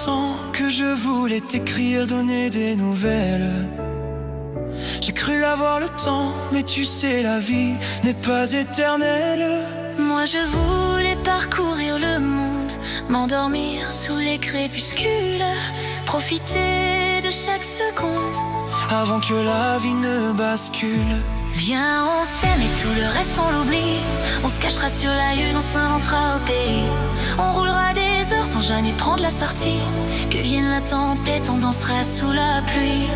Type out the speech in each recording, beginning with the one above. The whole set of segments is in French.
longtemps que je voulais t'écrire, donner des nouvelles. J'ai cru avoir le temps, mais tu sais, la vie n'est pas éternelle. Moi je voulais parcourir le monde, m'endormir sous les crépuscules, profiter de chaque seconde avant que la vie ne bascule. Viens, on s'aime et tout le reste on l'oublie. On se cachera sur la lune, on s'inventera au pays. On roulera des heures sans jamais prendre la sortie. Que vienne la tempête, on dansera sous la pluie.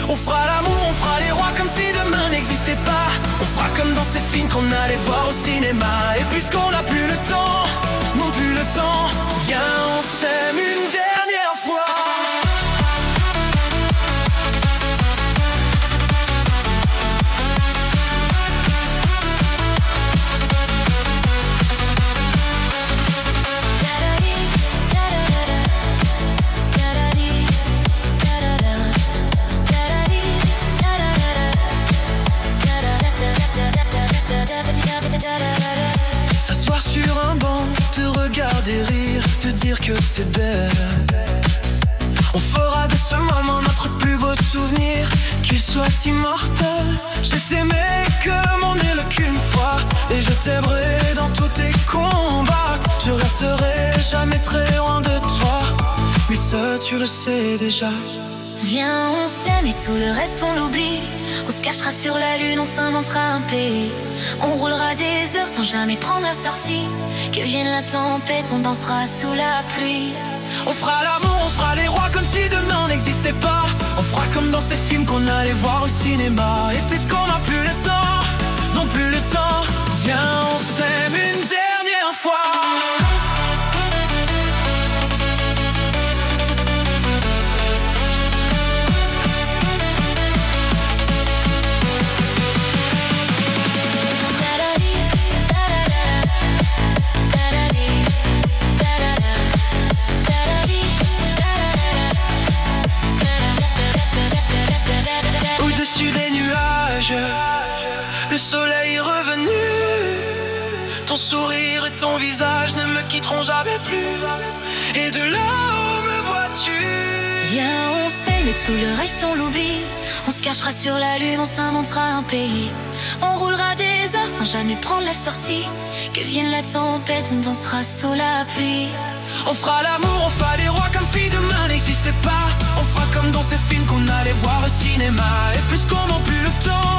On fera l'amour, on fera les rois comme si demain n'existait pas. On fera comme dans ces films qu'on allait voir au cinéma. Et puisqu'on n'a plus le temps, non plus le temps, viens, on s'aime une dernière fois. S'asseoir sur un banc, te regarder rire, te dire que t'es belle. On fera de ce moment notre plus beau souvenir, qu'il soit immortel. Je t'aimais comme on n'est le qu'une fois, et je t'aimerai dans tous tes combats. Je resterai jamais très loin de toi, mais ça tu le sais déjà. Viens, on s'aime et tout le reste on l'oublie. On se cachera sur la lune, on s'inventera un pays. On roulera des heures sans jamais prendre la sortie. Que vienne la tempête, on dansera sous la pluie. On fera l'amour, on fera les rois comme si demain n'existait pas. On fera comme dans ces films qu'on allait voir au cinéma. Et puisqu'on n'a plus le temps, non plus le temps, viens, on s'aime une dernière fois. Au-dessus des nuages, le soleil est revenu. Ton sourire et ton visage ne me quitteront jamais plus. Et de là où me vois-tu? Viens, on s'aime et tout le reste on l'oublie. On se cachera sur la lune, on s'inventera un pays. On roulera des heures sans jamais prendre la sortie. Que vienne la tempête, on dansera sous la pluie. On fera l'amour, on fera les rois comme si demain n'existait pas. On fera comme dans ces films qu'on allait voir au cinéma. Et puisqu'on n'a plus le temps,